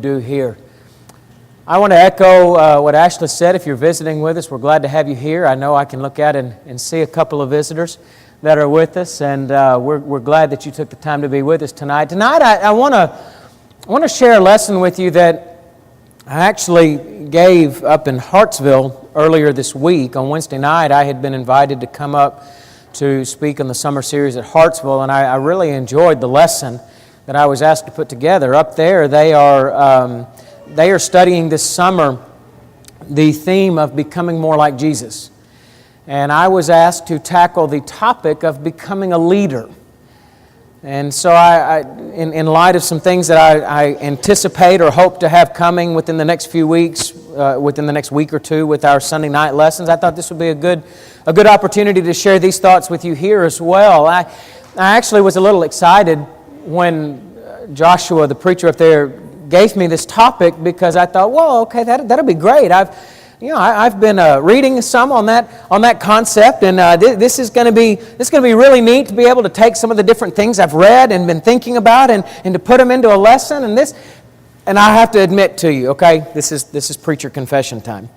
do here. I want to echo what Ashley said. If you're visiting with us, we're glad to have you here. I know I can look out and see a couple of visitors that are with us, and we're glad that you took the time to be with us tonight. Tonight, I want to share a lesson with you that I actually gave up in Hartsville earlier this week. On Wednesday night, I had been invited to come up to speak on the summer series at Hartsville, and I really enjoyed the lesson that I was asked to put together. Up there, they are studying this summer the theme of becoming more like Jesus. And I was asked to tackle the topic of becoming a leader. And so in light of some things that I anticipate or hope to have coming within the next few weeks, within the next week or two with our Sunday night lessons, I thought this would be a good opportunity to share these thoughts with you here as well. I actually was a little excited when Joshua, the preacher up there, gave me this topic, because I thought, well, okay, that'll be great. I've been reading some on that concept, and this is going to be really neat to be able to take some of the different things I've read and been thinking about and to put them into a lesson. And I have to admit to you, okay, this is preacher confession time.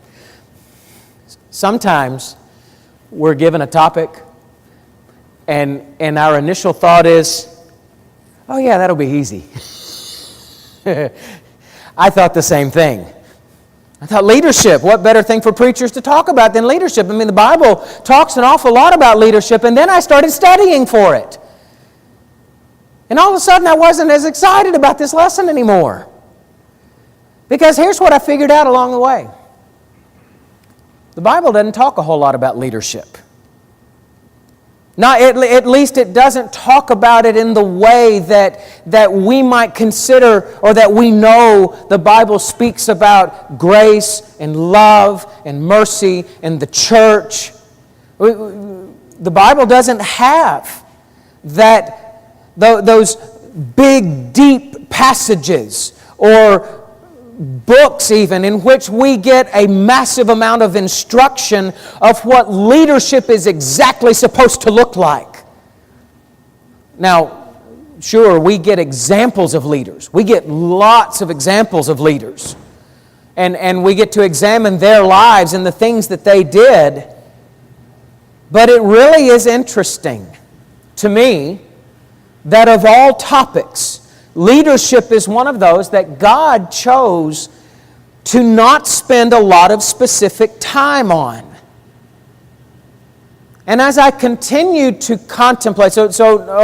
Sometimes we're given a topic, and our initial thought is, oh yeah, that'll be easy. I thought the same thing. I thought leadership, what better thing for preachers to talk about than leadership? I mean, the Bible talks an awful lot about leadership, and then I started studying for it. And all of a sudden, I wasn't as excited about this lesson anymore. Because here's what I figured out along the way. The Bible doesn't talk a whole lot about leadership. Not, at least it doesn't talk about it in the way that we might consider, or that we know the Bible speaks about grace and love and mercy and the church. The Bible doesn't have those big, deep passages or books even in which we get a massive amount of instruction of what leadership is exactly supposed to look like. Now, sure, we get examples of leaders. We get lots of examples of leaders. And we get to examine their lives and the things that they did. But it really is interesting to me that of all topics, leadership is one of those that God chose to not spend a lot of specific time on. And as I continued to contemplate, so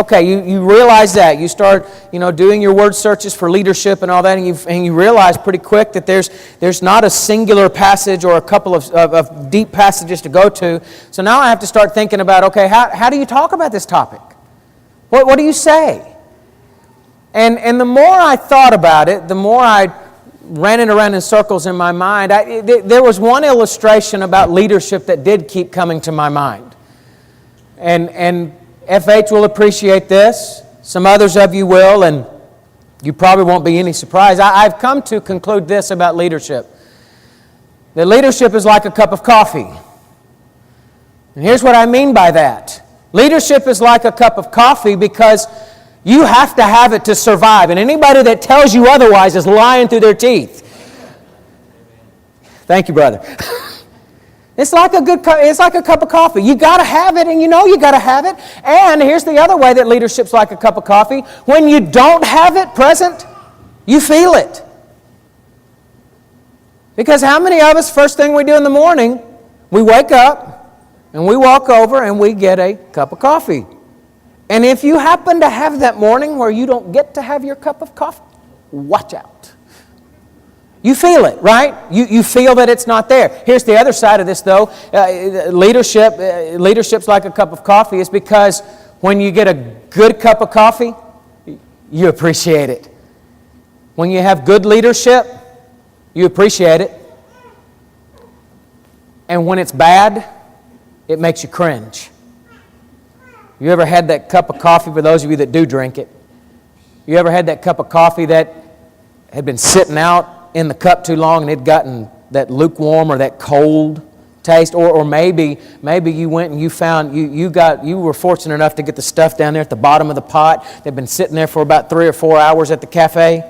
okay, you realize that. You start, doing your word searches for leadership and all that, and you realize pretty quick that there's not a singular passage or a couple of deep passages to go to. So now I have to start thinking about, okay, how do you talk about this topic? What do you say? And the more I thought about it, the more I ran it around in circles in my mind. There was one illustration about leadership that did keep coming to my mind. And FH will appreciate this. Some others of you will, and you probably won't be any surprise. I've come to conclude this about leadership. That leadership is like a cup of coffee. And here's what I mean by that. Leadership is like a cup of coffee because you have to have it to survive. And anybody that tells you otherwise is lying through their teeth. Thank you, brother. It's like a cup of coffee. You got to have it, and you know you got to have it. And here's the other way that leadership's like a cup of coffee. When you don't have it present, you feel it. Because how many of us, first thing we do in the morning, we wake up and we walk over and we get a cup of coffee. And if you happen to have that morning where you don't get to have your cup of coffee, watch out. You feel it, right? You feel that it's not there. Here's the other side of this, though. Leadership's like a cup of coffee is because when you get a good cup of coffee, you appreciate it. When you have good leadership, you appreciate it. And when it's bad, it makes you cringe. You ever had that cup of coffee, for those of you that do drink it? You ever had that cup of coffee that had been sitting out in the cup too long and it had gotten that lukewarm or that cold taste? Or maybe you went and you found, you were fortunate enough to get the stuff down there at the bottom of the pot that had been sitting there for about 3 or 4 hours at the cafe.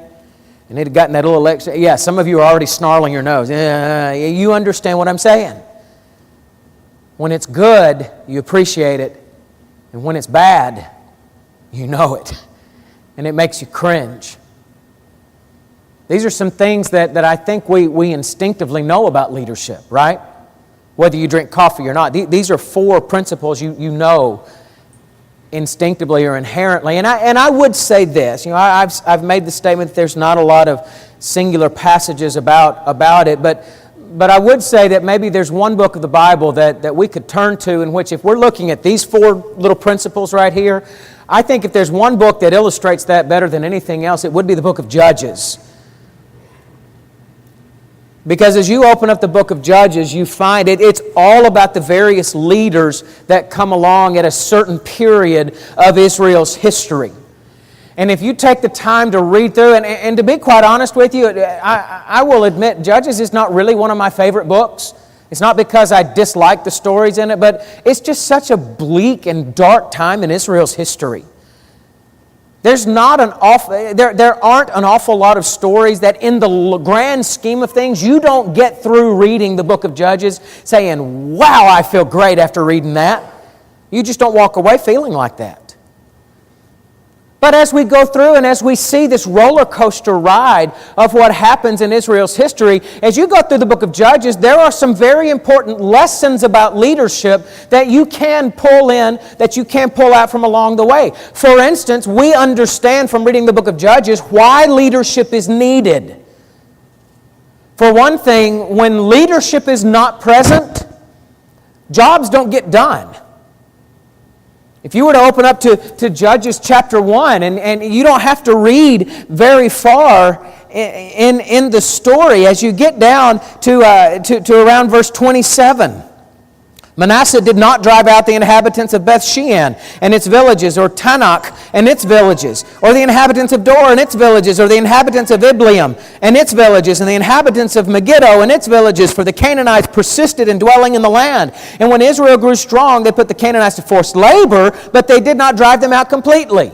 And it had gotten that little extra. Yeah, some of you are already snarling your nose. You understand what I'm saying. When it's good, you appreciate it. And when it's bad, you know it. And it makes you cringe. These are some things that I think we instinctively know about leadership, right? Whether you drink coffee or not. These are 4 principles you know instinctively or inherently. And I would say this. I've made the statement that there's not a lot of singular passages about it, but I would say that maybe there's one book of the Bible that we could turn to in which, if we're looking at these 4 little principles right here, I think if there's one book that illustrates that better than anything else, it would be the book of Judges. Because as you open up the book of Judges, you find it's all about the various leaders that come along at a certain period of Israel's history. And if you take the time to read through, and to be quite honest with you, I will admit Judges is not really one of my favorite books. It's not because I dislike the stories in it, but it's just such a bleak and dark time in Israel's history. There aren't an awful lot of stories that in the grand scheme of things, you don't get through reading the book of Judges saying, wow, I feel great after reading that. You just don't walk away feeling like that. But as we go through and as we see this roller coaster ride of what happens in Israel's history, as you go through the book of Judges, there are some very important lessons about leadership that you can pull in, that you can pull out from along the way. For instance, we understand from reading the book of Judges why leadership is needed. For one thing, when leadership is not present, jobs don't get done. If you were to open up to Judges chapter 1, and you don't have to read very far in the story as you get down to around verse 27. Manasseh did not drive out the inhabitants of Beth-shean and its villages, or Tanakh and its villages, or the inhabitants of Dor and its villages, or the inhabitants of Ibleam and its villages, and the inhabitants of Megiddo and its villages, for the Canaanites persisted in dwelling in the land. And when Israel grew strong, they put the Canaanites to forced labor, but they did not drive them out completely.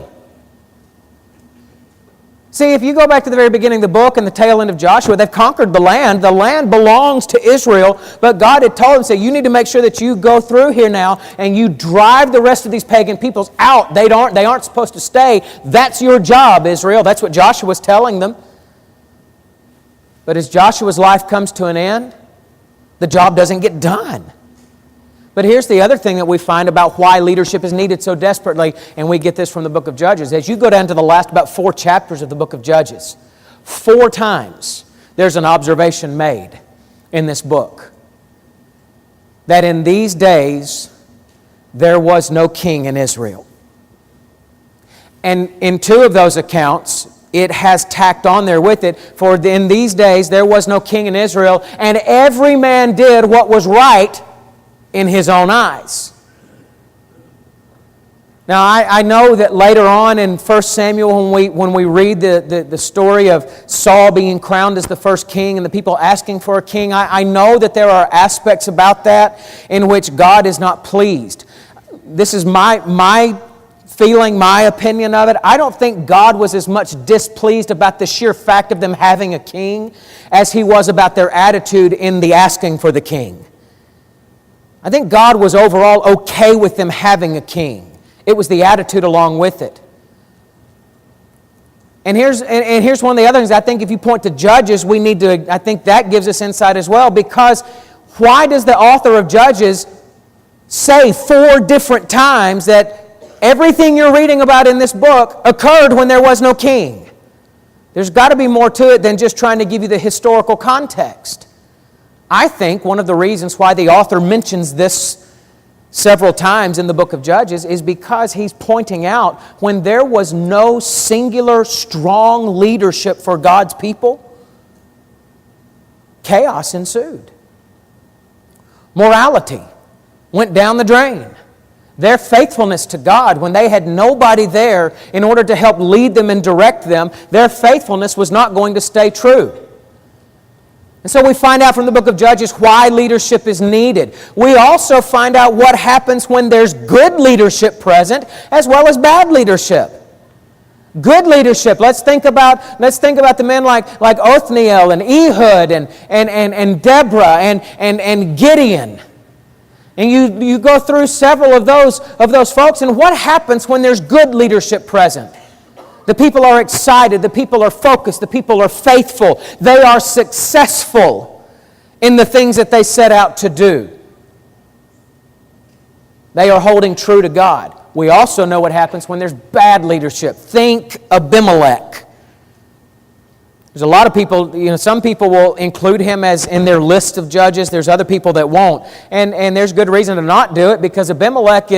See, if you go back to the very beginning of the book and the tail end of Joshua, they've conquered the land. The land belongs to Israel, but God had told them, say, you need to make sure that you go through here now and you drive the rest of these pagan peoples out. They aren't supposed to stay. That's your job, Israel. That's what Joshua was telling them. But as Joshua's life comes to an end, the job doesn't get done. But here's the other thing that we find about why leadership is needed so desperately, and we get this from the book of Judges. As you go down to the last about 4 chapters of the book of Judges, 4 times there's an observation made in this book that in these days there was no king in Israel. And in 2 of those accounts, it has tacked on there with it, for in these days there was no king in Israel, and every man did what was right in his own eyes. Now, I know that later on in 1 Samuel, when we read the story of Saul being crowned as the first king and the people asking for a king, I know that there are aspects about that in which God is not pleased. This is my feeling, my opinion of it. I don't think God was as much displeased about the sheer fact of them having a king as He was about their attitude in the asking for the king. I think God was overall okay with them having a king. It was the attitude along with it. And here's one of the other things. I think if you point to Judges, I think that gives us insight as well, because why does the author of Judges say 4 different times that everything you're reading about in this book occurred when there was no king? There's got to be more to it than just trying to give you the historical context. I think one of the reasons why the author mentions this several times in the book of Judges is because he's pointing out when there was no singular, strong leadership for God's people, chaos ensued. Morality went down the drain. Their faithfulness to God, when they had nobody there in order to help lead them and direct them, their faithfulness was not going to stay true. And so we find out from the book of Judges why leadership is needed. We also find out what happens when there's good leadership present as well as bad leadership. Good leadership. Let's think about the men like Othniel and Ehud and Deborah and Gideon. And you go through several of those folks, and what happens when there's good leadership present? The people are excited, the people are focused, the people are faithful. They are successful in the things that they set out to do. They are holding true to God. We also know what happens when there's bad leadership. Think Abimelech. There's a lot of people, some people will include him as in their list of judges. There's other people that won't. And there's good reason to not do it, because Abimelech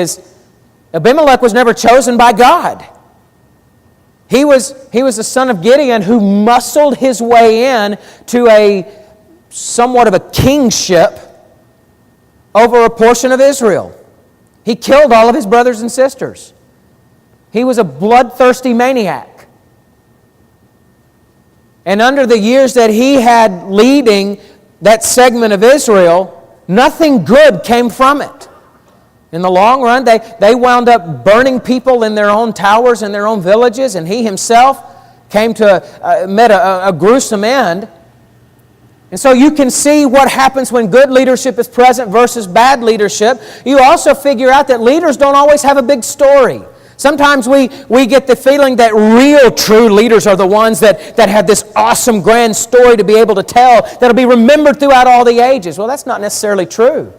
was never chosen by God. He was the son of Gideon who muscled his way in to a somewhat of a kingship over a portion of Israel. He killed all of his brothers and sisters. He was a bloodthirsty maniac. And under the years that he had leading that segment of Israel, nothing good came from it. In the long run, they wound up burning people in their own towers and their own villages, and he himself met a gruesome end. And so you can see what happens when good leadership is present versus bad leadership. You also figure out that leaders don't always have a big story. Sometimes we get the feeling that real true leaders are the ones that have this awesome grand story to be able to tell that'll be remembered throughout all the ages. Well, that's not necessarily true.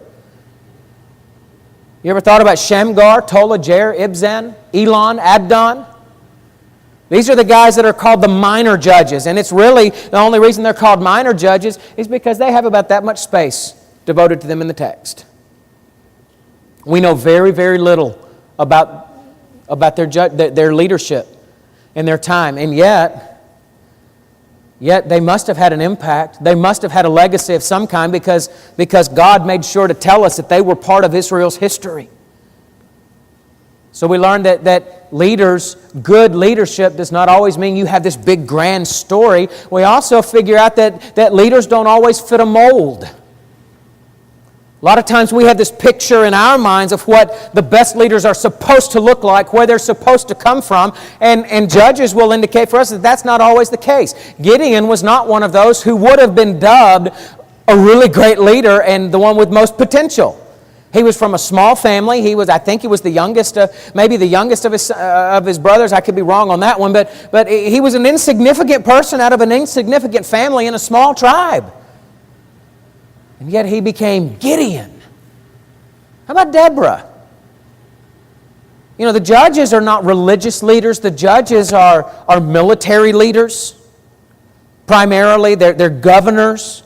You ever thought about Shamgar, Tola, Jair, Ibzan, Elon, Abdon? These are the guys that are called the minor judges, and it's really the only reason they're called minor judges is because they have about that much space devoted to them in the text. We know very, very little about their leadership and their time, and yet they must have had an impact. They must have had a legacy of some kind because God made sure to tell us that they were part of Israel's history. So we learned that good leadership does not always mean you have this big grand story. We also figure out that leaders don't always fit a mold. A lot of times we have this picture in our minds of what the best leaders are supposed to look like, where they're supposed to come from, and judges will indicate for us that that's not always the case. Gideon was not one of those who would have been dubbed a really great leader and the one with most potential. He was from a small family. I think he was the youngest, maybe the youngest of his brothers. I could be wrong on that one, but he was an insignificant person out of an insignificant family in a small tribe. And yet he became Gideon. How about Deborah? The judges are not religious leaders. The judges are military leaders. Primarily, they're governors.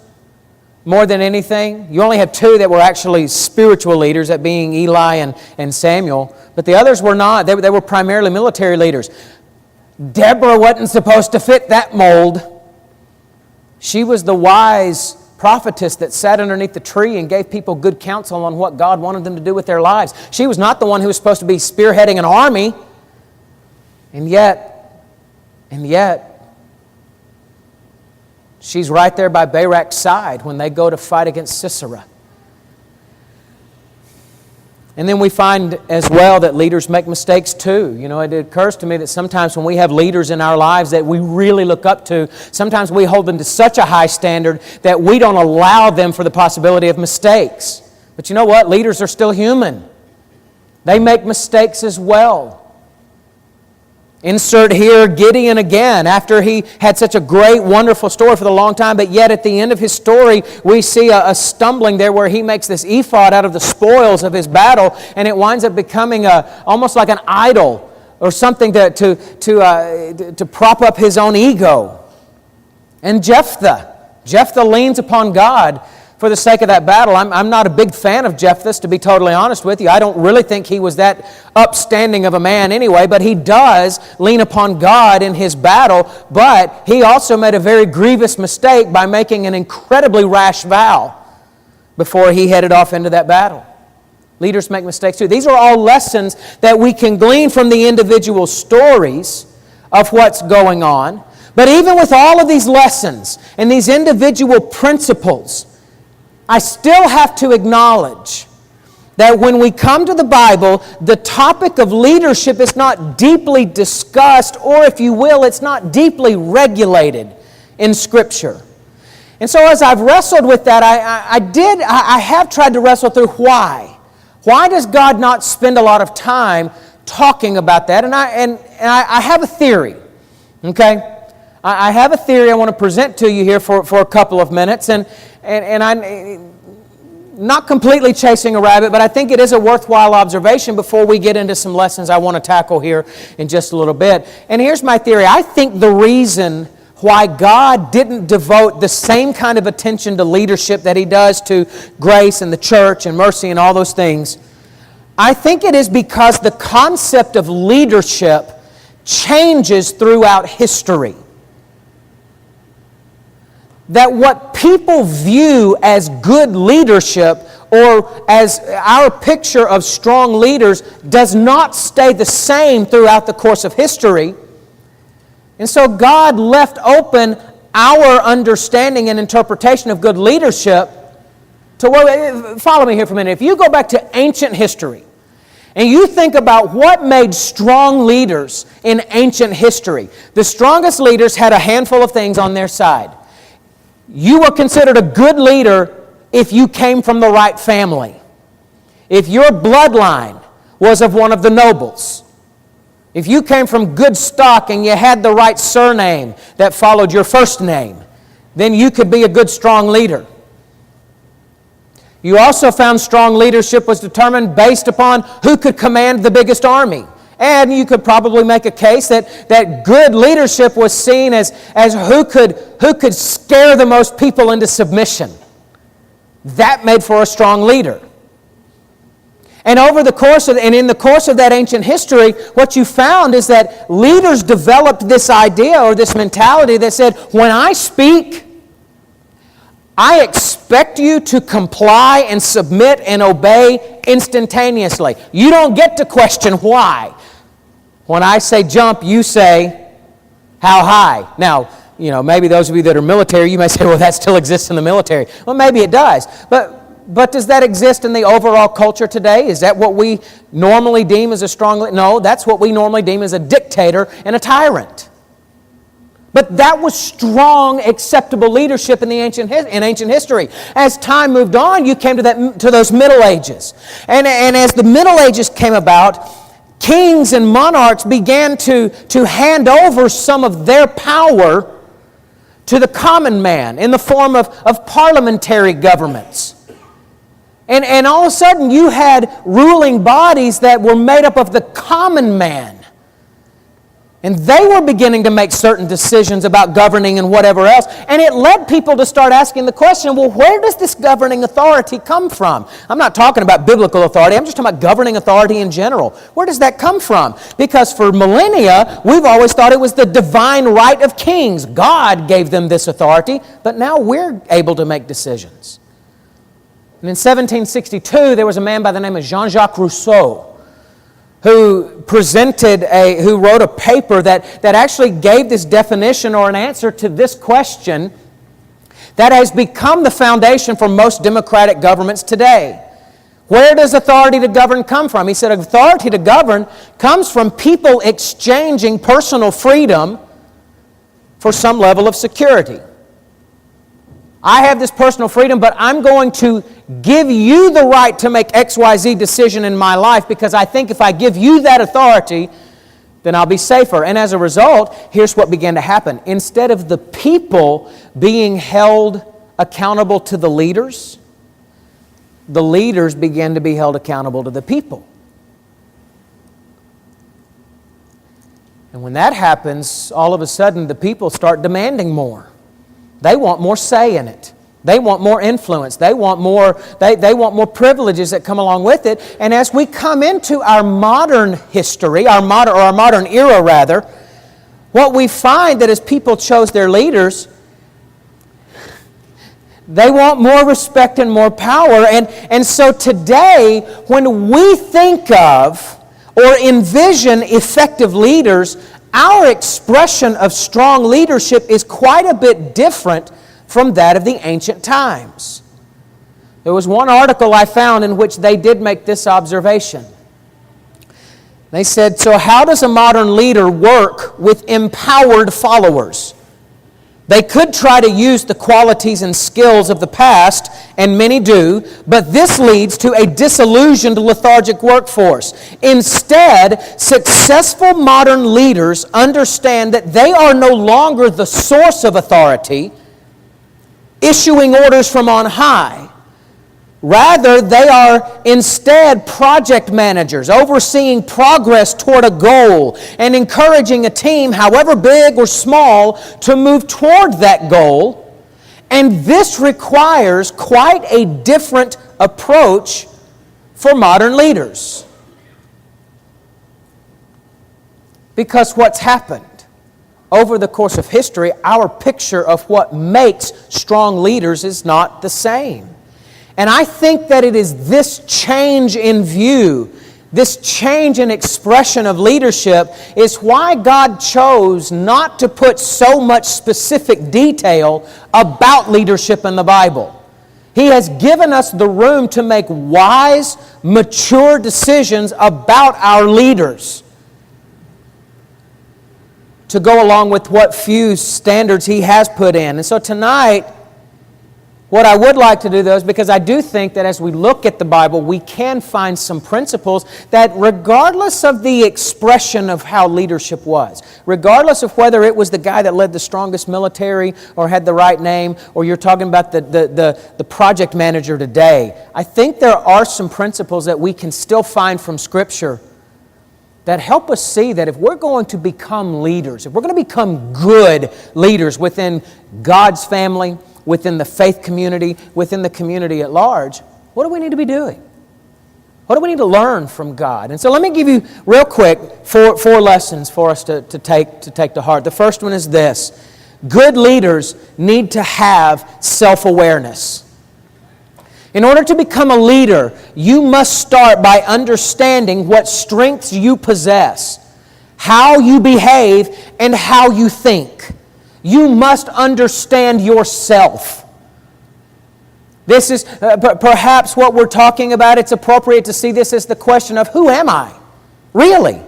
More than anything. You only have two that were actually spiritual leaders, that being Eli and Samuel. But the others were not. They were primarily military leaders. Deborah wasn't supposed to fit that mold. She was the wise prophetess that sat underneath the tree and gave people good counsel on what God wanted them to do with their lives. She was not the one who was supposed to be spearheading an army. And yet, she's right there by Barak's side when they go to fight against Sisera. And then we find as well that leaders make mistakes too. It occurs to me that sometimes when we have leaders in our lives that we really look up to, sometimes we hold them to such a high standard that we don't allow them for the possibility of mistakes. But you know what? Leaders are still human. They make mistakes as well. Insert here Gideon again, after he had such a great, wonderful story for the long time, but yet at the end of his story, we see a stumbling there where he makes this ephod out of the spoils of his battle, and it winds up becoming almost like an idol or something to prop up his own ego. And Jephthah leans upon God for the sake of that battle. I'm not a big fan of Jephthah's, to be totally honest with you. I don't really think he was that upstanding of a man anyway, but he does lean upon God in his battle, but he also made a very grievous mistake by making an incredibly rash vow before he headed off into that battle. Leaders make mistakes too. These are all lessons that we can glean from the individual stories of what's going on. But even with all of these lessons and these individual principles, I still have to acknowledge that when we come to the Bible, the topic of leadership is not deeply discussed, or if you will, it's not deeply regulated in Scripture. And so as I've wrestled with that, I have tried to wrestle through why. Why does God not spend a lot of time talking about that? And I have a theory, okay? I have a theory I want to present to you here for a couple of minutes, and I'm not completely chasing a rabbit, but I think it is a worthwhile observation before we get into some lessons I want to tackle here in just a little bit. And here's my theory. I think the reason why God didn't devote the same kind of attention to leadership that He does to grace and the church and mercy and all those things, I think it is because the concept of leadership changes throughout history. That what people view as good leadership or as our picture of strong leaders does not stay the same throughout the course of history. And so God left open our understanding and interpretation of good leadership to where, follow me here for a minute. If you go back to ancient history and you think about what made strong leaders in ancient history, the strongest leaders had a handful of things on their side. You were considered a good leader if you came from the right family. If your bloodline was of one of the nobles. If you came from good stock and you had the right surname that followed your first name, then you could be a good, strong leader. You also found strong leadership was determined based upon who could command the biggest army. And you could probably make a case that good leadership was seen as who could scare the most people into submission. That made for a strong leader. And in the course of that ancient history, what you found is that leaders developed this idea or this mentality that said, when I speak, I expect you to comply and submit and obey instantaneously. You don't get to question why. When I say jump, you say, how high? Now, maybe those of you that are military, you may say, well, that still exists in the military. Well, maybe it does. But does that exist in the overall culture today? Is that what we normally deem as a strong leader? No, that's what we normally deem as a dictator and a tyrant. But that was strong, acceptable leadership in ancient history. As time moved on, you came to those Middle Ages. And as the Middle Ages came about, kings and monarchs began to hand over some of their power to the common man in the form of parliamentary governments. And all of a sudden you had ruling bodies that were made up of the common man. And they were beginning to make certain decisions about governing and whatever else. And it led people to start asking the question, well, where does this governing authority come from? I'm not talking about biblical authority. I'm just talking about governing authority in general. Where does that come from? Because for millennia, we've always thought it was the divine right of kings. God gave them this authority, but now we're able to make decisions. And in 1762, there was a man by the name of Jean-Jacques Rousseau who wrote a paper that actually gave this definition or an answer to this question that has become the foundation for most democratic governments today. Where does authority to govern come from? He said authority to govern comes from people exchanging personal freedom for some level of security. I have this personal freedom, but I'm going to give you the right to make XYZ decision in my life because I think if I give you that authority, then I'll be safer. And as a result, here's what began to happen. Instead of the people being held accountable to the leaders began to be held accountable to the people. And when that happens, all of a sudden the people start demanding more. They want more say in it. They want more influence. They want more privileges that come along with it. And as we come into our modern history, our modern era rather, what we find that as people chose their leaders, they want more respect and more power. And so today, when we think of or envision effective leaders, our expression of strong leadership is quite a bit different from that of the ancient times. There was one article I found in which they did make this observation. They said, so how does a modern leader work with empowered followers? They could try to use the qualities and skills of the past, and many do, but this leads to a disillusioned, lethargic workforce. Instead, successful modern leaders understand that they are no longer the source of authority, issuing orders from on high. Rather, they are instead project managers, overseeing progress toward a goal and encouraging a team, however big or small, to move toward that goal. And this requires quite a different approach for modern leaders. Because what's happened over the course of history, our picture of what makes strong leaders is not the same. And I think that it is this change in view, this change in expression of leadership, is why God chose not to put so much specific detail about leadership in the Bible. He has given us the room to make wise, mature decisions about our leaders, to go along with what few standards He has put in. And so tonight, what I would like to do, though, is because I do think that as we look at the Bible, we can find some principles that, regardless of the expression of how leadership was, regardless of whether it was the guy that led the strongest military or had the right name, or you're talking about the project manager today, I think there are some principles that we can still find from Scripture that help us see that if we're going to become leaders, if we're going to become good leaders within God's family, within the faith community, within the community at large, what do we need to be doing? What do we need to learn from God? And so let me give you real quick four lessons for us to take to heart. The first one is this: good leaders need to have self-awareness. In order to become a leader, you must start by understanding what strengths you possess, how you behave, and how you think. You must understand yourself. This is perhaps what we're talking about. It's appropriate to see this as the question of, who am I? Really?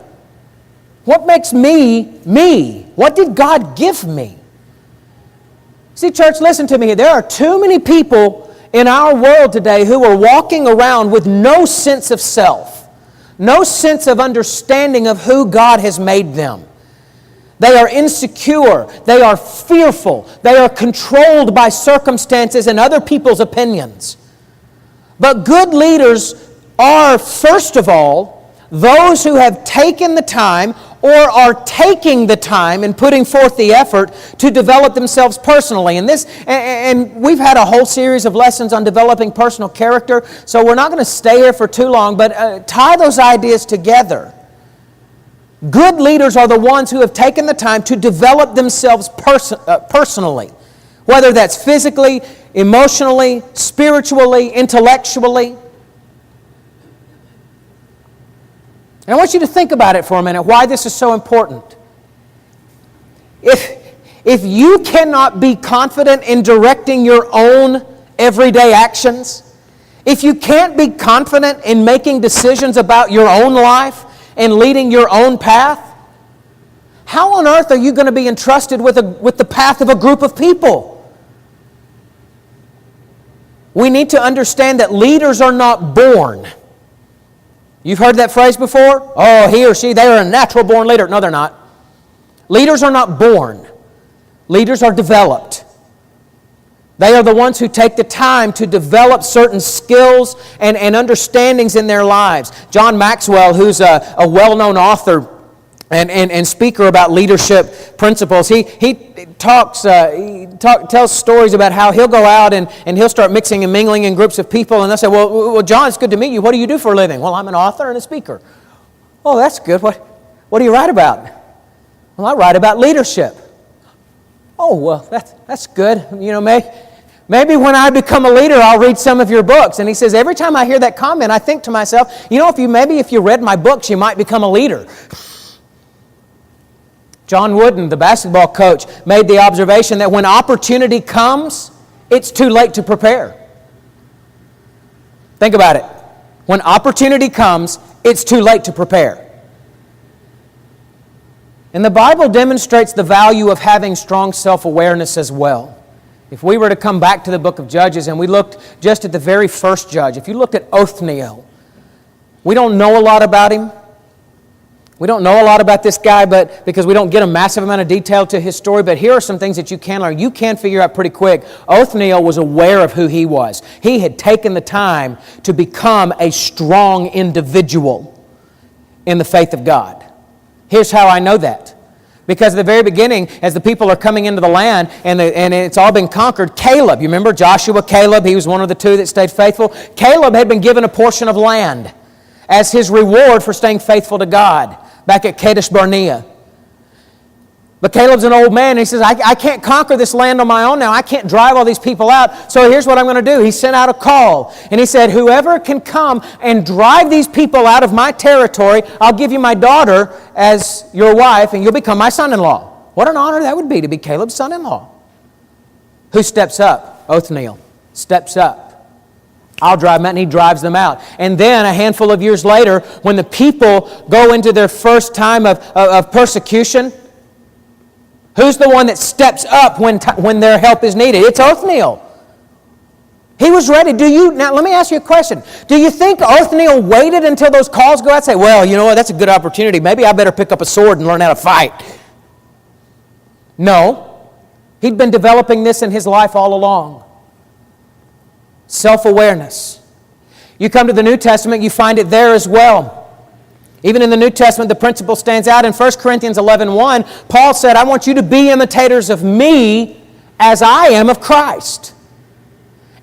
What makes me, me? What did God give me? See, church, listen to me. There are too many people in our world today who are walking around with no sense of self, no sense of understanding of who God has made them. They are insecure. They are fearful. They are controlled by circumstances and other people's opinions. But good leaders are, first of all, those who have taken the time or are taking the time and putting forth the effort to develop themselves personally. And we've had a whole series of lessons on developing personal character, so we're not going to stay here for too long, but tie those ideas together. Good leaders are the ones who have taken the time to develop themselves personally, whether that's physically, emotionally, spiritually, intellectually. And I want you to think about it for a minute, why this is so important. If you cannot be confident in directing your own everyday actions, if you can't be confident in making decisions about your own life, and leading your own path, how on earth are you going to be entrusted with the path of a group of people? We need to understand that leaders are not born. You've heard that phrase before? Oh, he or she, they are a natural born leader. No, they're not. Leaders are not born. Leaders are developed. They are the ones who take the time to develop certain skills and understandings in their lives. John Maxwell, who's a well-known author and speaker about leadership principles, he tells stories about how he'll go out and he'll start mixing and mingling in groups of people, and they'll say, well, John, it's good to meet you. What do you do for a living? Well, I'm an author and a speaker. Oh, that's good. What do you write about? Well, I write about leadership. Oh, well, that's good. You know, maybe when I become a leader, I'll read some of your books. And he says, every time I hear that comment, I think to myself, you know, if you read my books, you might become a leader. John Wooden, the basketball coach, made the observation that when opportunity comes, it's too late to prepare. Think about it. When opportunity comes, it's too late to prepare. And the Bible demonstrates the value of having strong self-awareness as well. If we were to come back to the book of Judges and we looked just at the very first judge, if you looked at Othniel, we don't know a lot about him. We don't know a lot about this guy because we don't get a massive amount of detail to his story, but here are some things that you can learn. You can figure out pretty quick. Othniel was aware of who he was. He had taken the time to become a strong individual in the faith of God. Here's how I know that. Because at the very beginning, as the people are coming into the land and it's all been conquered, Caleb, you remember Joshua, Caleb, he was one of the two that stayed faithful. Caleb had been given a portion of land as his reward for staying faithful to God back at Kadesh Barnea. But Caleb's an old man, and he says, I can't conquer this land on my own now. I can't drive all these people out. So here's what I'm going to do. He sent out a call, and he said, whoever can come and drive these people out of my territory, I'll give you my daughter as your wife, and you'll become my son-in-law. What an honor that would be to be Caleb's son-in-law. Who steps up? Othniel steps up. I'll drive them out, and he drives them out. And then a handful of years later, when the people go into their first time of persecution, who's the one that steps up when their help is needed? It's Othniel. He was ready. Now let me ask you a question. Do you think Othniel waited until those calls go out and say, well, you know what, that's a good opportunity. Maybe I better pick up a sword and learn how to fight? No. He'd been developing this in his life all along. Self-awareness. You come to the New Testament, you find it there as well. Even in the New Testament, the principle stands out. In 1 Corinthians 11:1, Paul said, I want you to be imitators of me as I am of Christ.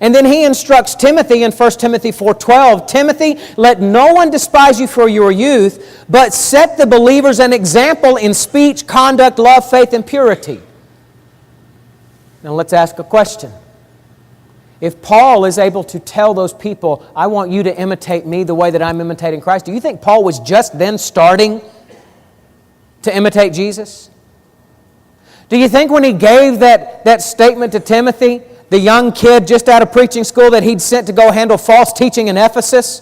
And then he instructs Timothy in 1 Timothy 4:12, Timothy, let no one despise you for your youth, but set the believers an example in speech, conduct, love, faith, and purity. Now let's ask a question. If Paul is able to tell those people, I want you to imitate me the way that I'm imitating Christ, do you think Paul was just then starting to imitate Jesus? Do you think when he gave that statement to Timothy, the young kid just out of preaching school that he'd sent to go handle false teaching in Ephesus,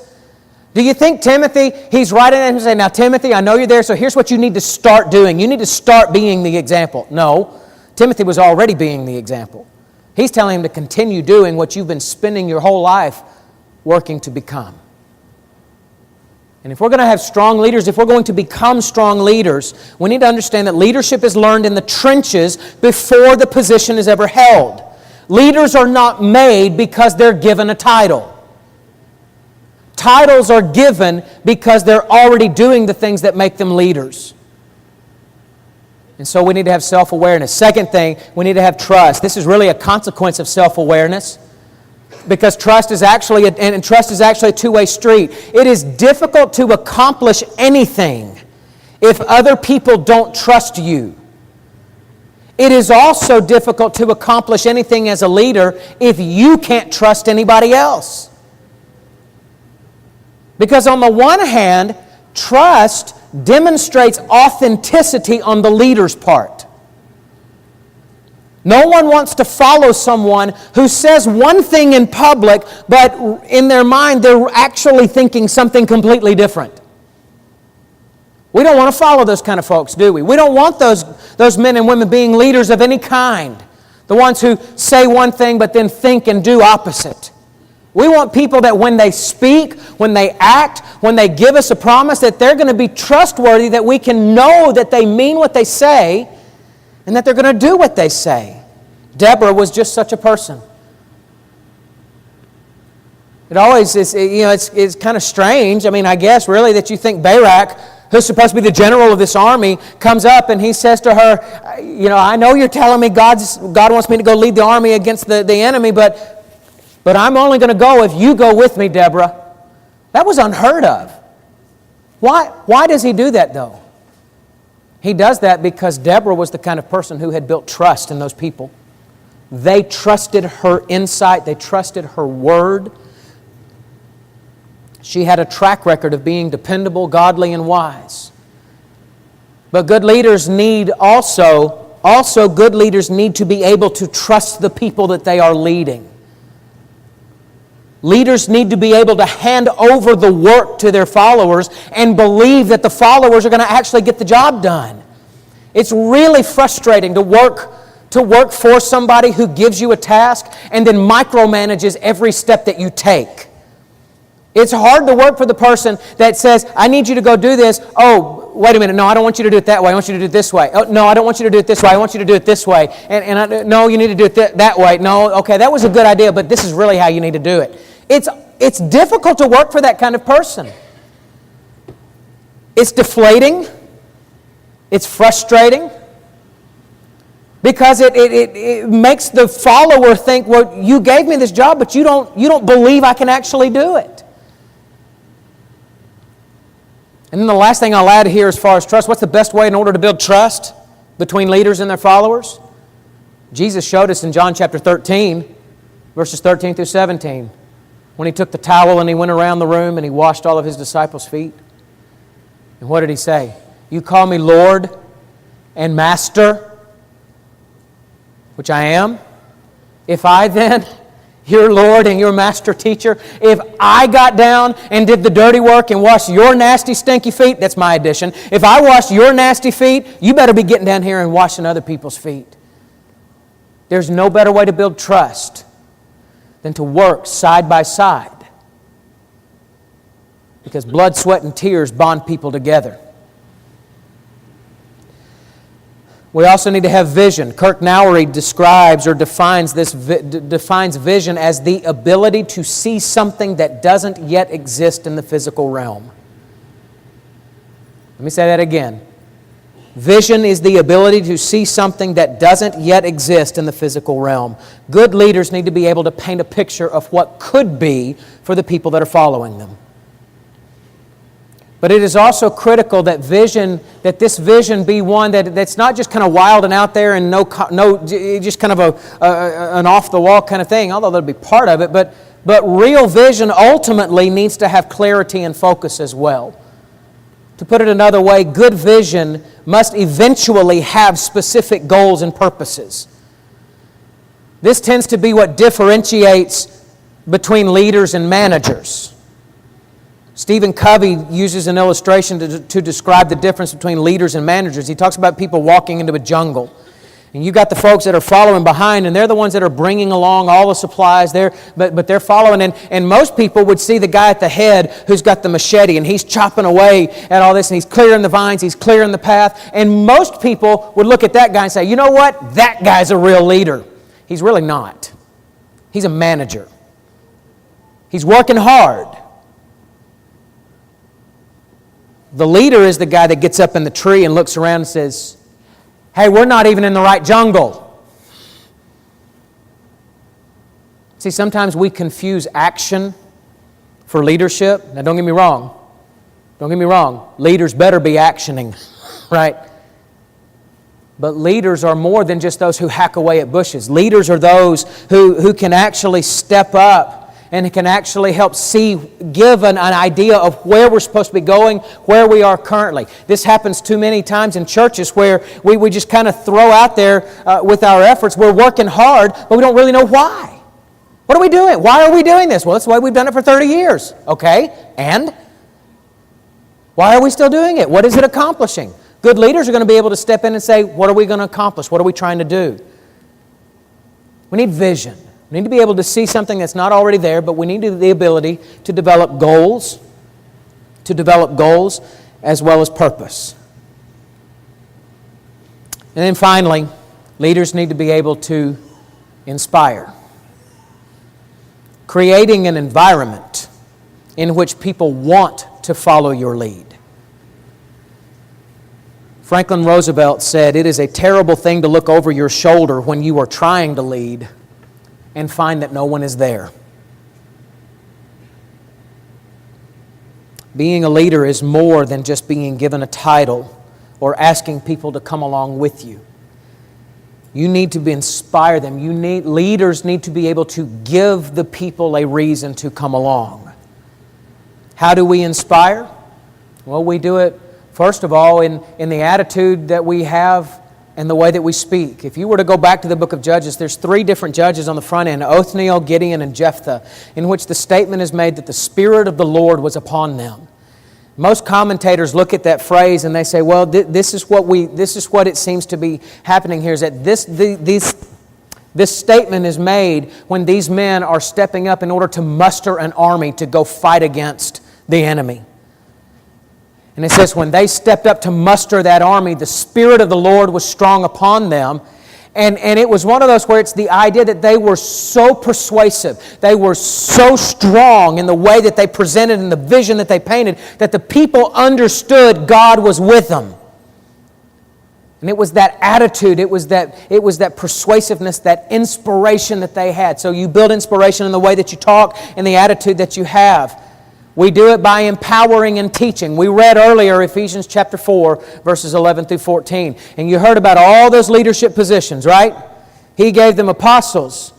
do you think Timothy, he's writing and saying, now Timothy, I know you're there, so here's what you need to start doing. You need to start being the example. No, Timothy was already being the example. He's telling him to continue doing what you've been spending your whole life working to become. And if we're going to have strong leaders, if we're going to become strong leaders, we need to understand that leadership is learned in the trenches before the position is ever held. Leaders are not made because they're given a title. Titles are given because they're already doing the things that make them leaders. And so we need to have self-awareness. Second thing, we need to have trust. This is really a consequence of self-awareness because trust is actually a two-way street. It is difficult to accomplish anything if other people don't trust you. It is also difficult to accomplish anything as a leader if you can't trust anybody else. Because on the one hand, trust demonstrates authenticity on the leader's part. No one wants to follow someone who says one thing in public, but in their mind they're actually thinking something completely different. We don't want to follow those kind of folks, do we? We don't want those men and women being leaders of any kind. The ones who say one thing but then think and do opposite. We want people that when they speak, when they act, when they give us a promise, that they're going to be trustworthy, that we can know that they mean what they say, and that they're going to do what they say. Deborah was just such a person. It always is, it's kind of strange. I mean, I guess really that you think Barak, who's supposed to be the general of this army, comes up and he says to her, I know you're telling me God wants me to go lead the army against the enemy, but I'm only going to go if you go with me, Deborah. That was unheard of. Why does he do that, though? He does that because Deborah was the kind of person who had built trust in those people. They trusted her insight. They trusted her word. She had a track record of being dependable, godly, and wise. But good leaders need also good leaders need to be able to trust the people that they are leading. Leaders need to be able to hand over the work to their followers and believe that the followers are going to actually get the job done. It's really frustrating to work for somebody who gives you a task and then micromanages every step that you take. It's hard to work for the person that says, I need you to go do this. Oh, wait a minute. No, I don't want you to do it that way. I want you to do it this way. Oh, no, I don't want you to do it this way. I want you to do it this way. No, you need to do it that way. No, okay, that was a good idea, but this is really how you need to do it. It's difficult to work for that kind of person. It's deflating. It's frustrating. Because it makes the follower think, well, you gave me this job, but you don't believe I can actually do it. And then the last thing I'll add here as far as trust, what's the best way in order to build trust between leaders and their followers? Jesus showed us in John chapter 13, verses 13 through 17, when He took the towel and He went around the room and He washed all of His disciples' feet. And what did He say? You call me Lord and Master, which I am. If I then, your Lord and your Master Teacher, if I got down and did the dirty work and washed your nasty, stinky feet, that's my addition. If I washed your nasty feet, you better be getting down here and washing other people's feet. There's no better way to build trust than to work side by side. Because blood, sweat, and tears bond people together. We also need to have vision. Kirk Nowry describes or defines vision as the ability to see something that doesn't yet exist in the physical realm. Let me say that again. Vision is the ability to see something that doesn't yet exist in the physical realm. Good leaders need to be able to paint a picture of what could be for the people that are following them. But it is also critical that this vision be one that's not just kind of wild and out there and no just kind of an off-the-wall kind of thing, although that'll be part of it. But real vision ultimately needs to have clarity and focus as well. To put it another way, good vision must eventually have specific goals and purposes. This tends to be what differentiates between leaders and managers. Stephen Covey uses an illustration to describe the difference between leaders and managers. He talks about people walking into a jungle. And you've got the folks that are following behind, and they're the ones that are bringing along all the supplies there, but they're following. And most people would see the guy at the head who's got the machete, and he's chopping away at all this, and he's clearing the vines, he's clearing the path. And most people would look at that guy and say, you know what? That guy's a real leader. He's really not. He's a manager. He's working hard. The leader is the guy that gets up in the tree and looks around and says, hey, we're not even in the right jungle. See, sometimes we confuse action for leadership. Now, don't get me wrong. Don't get me wrong. Leaders better be actioning, right? But leaders are more than just those who hack away at bushes. Leaders are those who can actually step up and can actually help give an idea of where we're supposed to be going, where we are currently. This happens too many times in churches where we just kind of throw out there with our efforts. We're working hard, but we don't really know why. What are we doing? Why are we doing this? Well, that's the way we've done it for 30 years. Okay, and? Why are we still doing it? What is it accomplishing? Good leaders are going to be able to step in and say, what are we going to accomplish? What are we trying to do? We need vision. We need to be able to see something that's not already there, but we need the ability to develop goals as well as purpose. And then finally, leaders need to be able to inspire. Creating an environment in which people want to follow your lead. Franklin Roosevelt said, "It is a terrible thing to look over your shoulder when you are trying to lead and find that no one is there." Being a leader is more than just being given a title or asking people to come along with you. You need to inspire them. Leaders need to be able to give the people a reason to come along. How do we inspire? Well, we do it, first of all, in the attitude that we have and the way that we speak. If you were to go back to the book of Judges, there's 3 different judges on the front end, Othniel, Gideon, and Jephthah, in which the statement is made that the Spirit of the Lord was upon them. Most commentators look at that phrase and they say, well, this is what it seems to be happening here, is that this statement is made when these men are stepping up in order to muster an army to go fight against the enemy. And it says, when they stepped up to muster that army, the Spirit of the Lord was strong upon them. And it was one of those where it's the idea that they were so persuasive, they were so strong in the way that they presented and the vision that they painted, that the people understood God was with them. And it was that attitude, it was that persuasiveness, that inspiration that they had. So you build inspiration in the way that you talk and the attitude that you have. We do it by empowering and teaching. We read earlier Ephesians chapter 4, verses 11 through 14. And you heard about all those leadership positions, right? He gave them apostles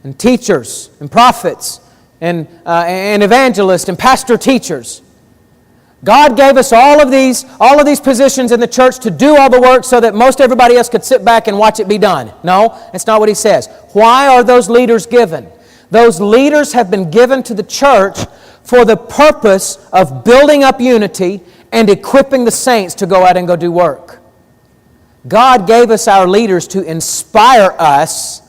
and teachers and prophets and evangelists and pastor teachers. God gave us all of these positions in the church to do all the work so that most everybody else could sit back and watch it be done. No, that's not what he says. Why are those leaders given? Those leaders have been given to the church for the purpose of building up unity and equipping the saints to go out and go do work. God gave us our leaders to inspire us,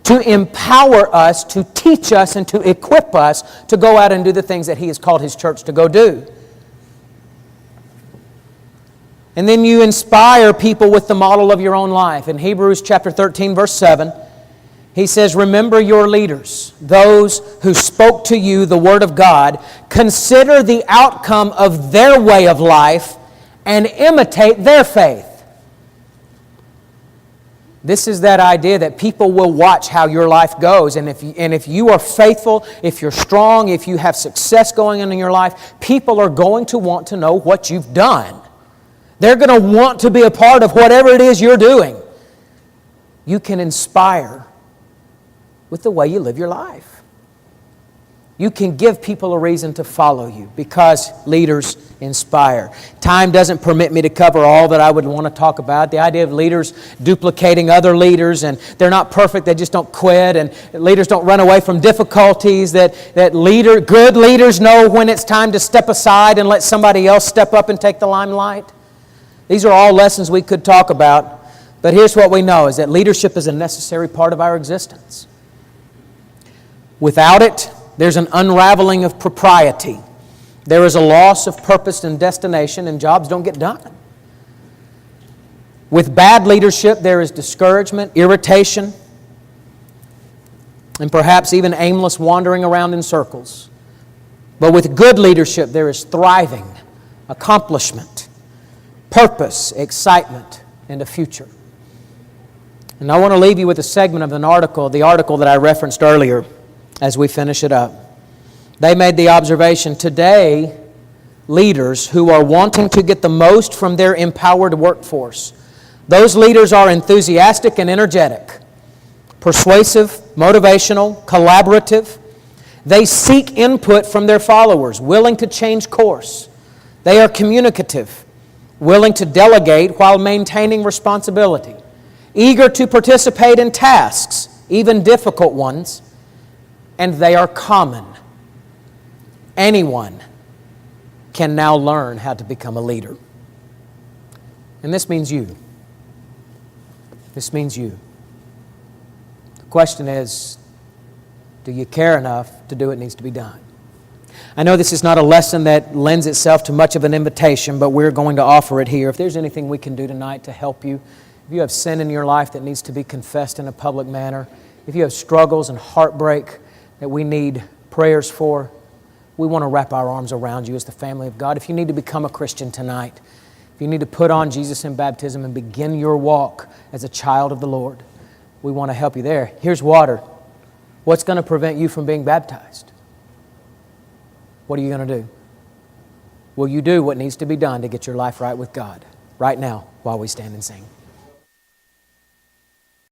to empower us, to teach us, and to equip us to go out and do the things that He has called His church to go do. And then you inspire people with the model of your own life. In Hebrews chapter 13, verse 7, he says, remember your leaders, those who spoke to you the Word of God. Consider the outcome of their way of life and imitate their faith. This is that idea that people will watch how your life goes. And if you are faithful, if you're strong, if you have success going on in your life, people are going to want to know what you've done. They're going to want to be a part of whatever it is you're doing. You can inspire with the way you live your life. You can give people a reason to follow you because leaders inspire. Time doesn't permit me to cover all that I would want to talk about. The idea of leaders duplicating other leaders, and they're not perfect, they just don't quit, and leaders don't run away from difficulties, that good leaders know when it's time to step aside and let somebody else step up and take the limelight. These are all lessons we could talk about, but here's what we know, is that leadership is a necessary part of our existence. Without it, there's an unraveling of propriety. There is a loss of purpose and destination, and jobs don't get done. With bad leadership, there is discouragement, irritation, and perhaps even aimless wandering around in circles. But with good leadership, there is thriving, accomplishment, purpose, excitement, and a future. And I want to leave you with a segment of the article that I referenced earlier as we finish it up. They made the observation, today, leaders who are wanting to get the most from their empowered workforce, those leaders are enthusiastic and energetic, persuasive, motivational, collaborative. They seek input from their followers, willing to change course. They are communicative, willing to delegate while maintaining responsibility, eager to participate in tasks, even difficult ones, and they are common. Anyone can now learn how to become a leader. And this means you. This means you. The question is, do you care enough to do what needs to be done? I know this is not a lesson that lends itself to much of an invitation, but we're going to offer it here. If there's anything we can do tonight to help you, if you have sin in your life that needs to be confessed in a public manner, if you have struggles and heartbreak that we need prayers for, we want to wrap our arms around you as the family of God. If you need to become a Christian tonight, if you need to put on Jesus in baptism and begin your walk as a child of the Lord, we want to help you there. Here's water. What's going to prevent you from being baptized? What are you going to do? Will you do what needs to be done to get your life right with God right now while we stand and sing?